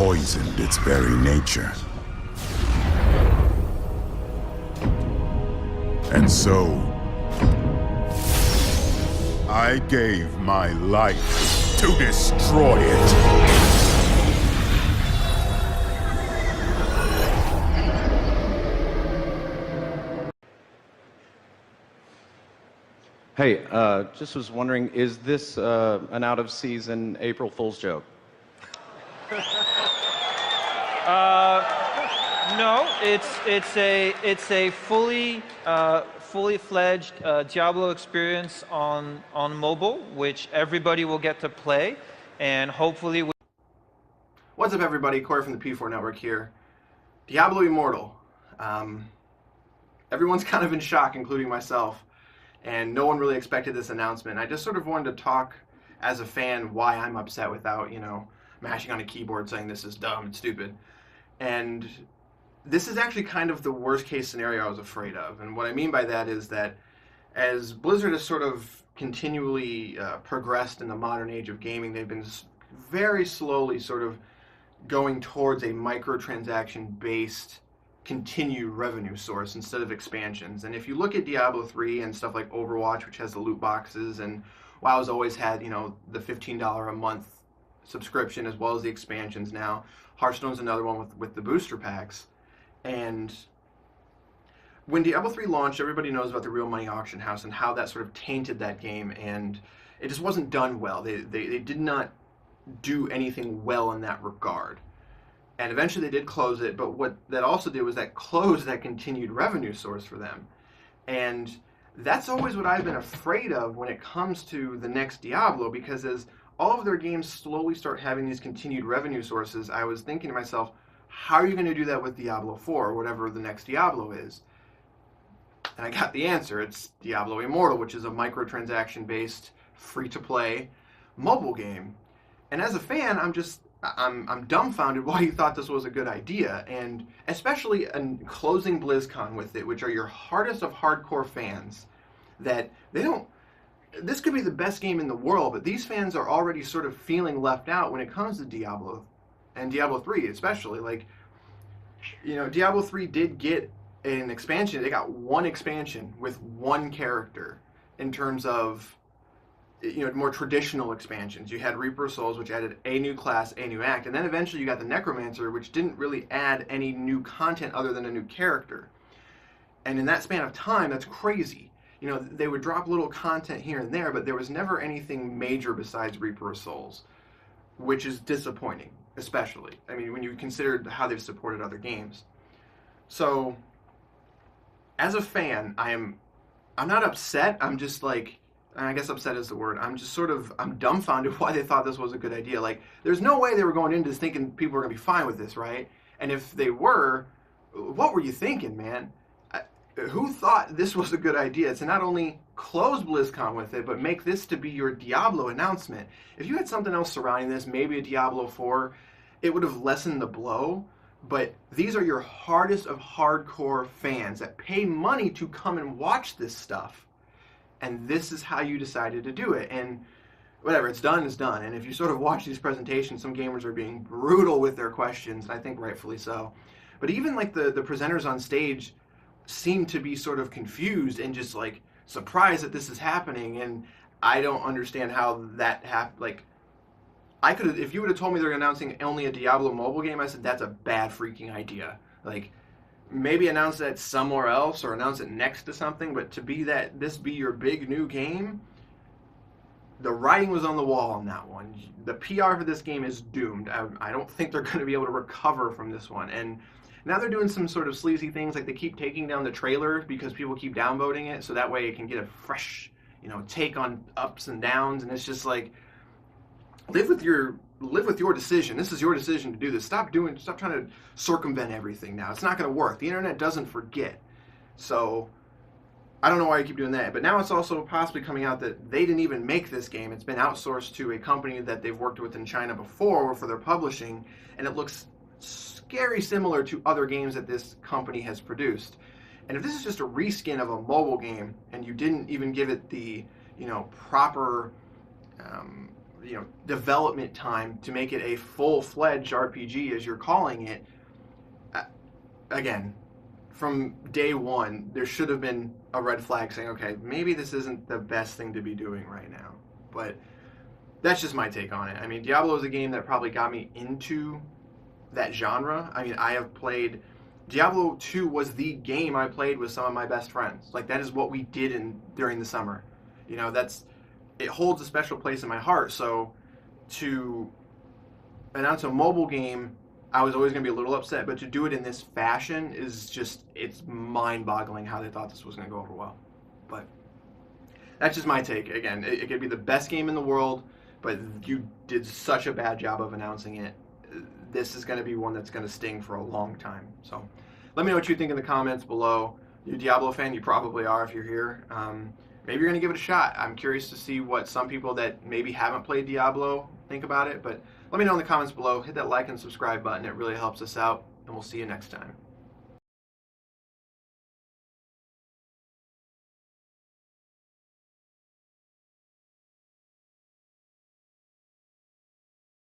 poisoned its very nature. And so, I gave my life to destroy it. Hey, just was wondering, is this an out-of-season April Fool's joke? No, it's a fully fledged Diablo experience on mobile, which everybody will get to play, and hopefully. What's up, everybody? Corey from the P4 Network here. Diablo Immortal. Everyone's kind of in shock, including myself, and no one really expected this announcement. I just sort of wanted to talk as a fan why I'm upset without, mashing on a keyboard saying this is dumb and stupid. And this is actually kind of the worst case scenario I was afraid of. And what I mean by that is that as Blizzard has sort of continually progressed in the modern age of gaming, they've been very slowly sort of going towards a microtransaction-based continued revenue source instead of expansions. And if you look at Diablo 3 and stuff like Overwatch, which has the loot boxes, and WoW's always had, the $15 a month subscription as well as the expansions now. Hearthstone's another one with the booster packs. And when Diablo 3 launched, everybody knows about the Real Money Auction House and how that sort of tainted that game, and it just wasn't done well. They did not do anything well in that regard. And eventually they did close it, but what that also did was that closed that continued revenue source for them. And that's always what I've been afraid of when it comes to the next Diablo, because as all of their games slowly start having these continued revenue sources, I was thinking to myself, how are you going to do that with Diablo 4 or whatever the next Diablo is? And I got the answer. It's Diablo Immortal, which is a microtransaction-based, free-to-play mobile game. And as a fan, I'm dumbfounded why you thought this was a good idea, and especially in closing BlizzCon with it, which are your hardest of hardcore fans, that they don't. This could be the best game in the world, but these fans are already sort of feeling left out when it comes to Diablo, and Diablo 3 especially. Like, Diablo 3 did get an expansion. They got one expansion with one character in terms of more traditional expansions. You had Reaper of Souls, which added a new class, a new act, and then eventually you got the Necromancer, which didn't really add any new content other than a new character. And in that span of time, that's crazy. They would drop little content here and there, but there was never anything major besides Reaper of Souls, which is disappointing, especially. I mean, when you consider how they've supported other games. So, as a fan, I'm not upset. I'm just like, I guess upset is the word. I'm dumbfounded why they thought this was a good idea. Like, there's no way they were going into this thinking people were going to be fine with this, right? And if they were, what were you thinking, man? Who thought this was a good idea to not only close BlizzCon with it, but make this to be your Diablo announcement? If you had something else surrounding this, maybe a Diablo 4, it would have lessened the blow. But these are your hardest of hardcore fans that pay money to come and watch this stuff. And this is how you decided to do it. And whatever, it's done is done. And if you sort of watch these presentations, some gamers are being brutal with their questions, and I think rightfully so. But even like the presenters on stage seem to be sort of confused and just like surprised that this is happening. And I don't understand how that happened. Like, I could have, if you would have told me they're announcing only a Diablo mobile game, I said that's a bad freaking idea. Like, maybe announce that somewhere else or announce it next to something, but to be that this be your big new game, the writing was on the wall on that one. The PR for this game is doomed. I don't think they're going to be able to recover from this one. And now they're doing some sort of sleazy things, like they keep taking down the trailer because people keep downvoting it, so that way it can get a fresh, take on ups and downs. And it's just like, live with your decision. This is your decision to do this. Stop trying to circumvent everything now. It's not going to work. The internet doesn't forget. So I don't know why you keep doing that. But now it's also possibly coming out that they didn't even make this game. It's been outsourced to a company that they've worked with in China before for their publishing, and it looks scary similar to other games that this company has produced. And if this is just a reskin of a mobile game and you didn't even give it the proper development time to make it a full-fledged RPG, as you're calling it. Again, from day one, there should have been a red flag saying, okay, maybe this isn't the best thing to be doing right now. But that's just my take on it. I mean, Diablo is a game that probably got me into that genre. I mean, I have played... Diablo 2 was the game I played with some of my best friends. Like, that is what we did during the summer. It holds a special place in my heart. So to announce a mobile game, I was always going to be a little upset, but to do it in this fashion is just, it's mind-boggling how they thought this was going to go over well. But that's just my take. Again, it could be the best game in the world, but you did such a bad job of announcing it. This is going to be one that's going to sting for a long time. So let me know what you think in the comments below. You're a Diablo fan, you probably are if you're here. Maybe you're going to give it a shot. I'm curious to see what some people that maybe haven't played Diablo think about it, but let me know in the comments below. Hit that like and subscribe button. It really helps us out, and we'll see you next time.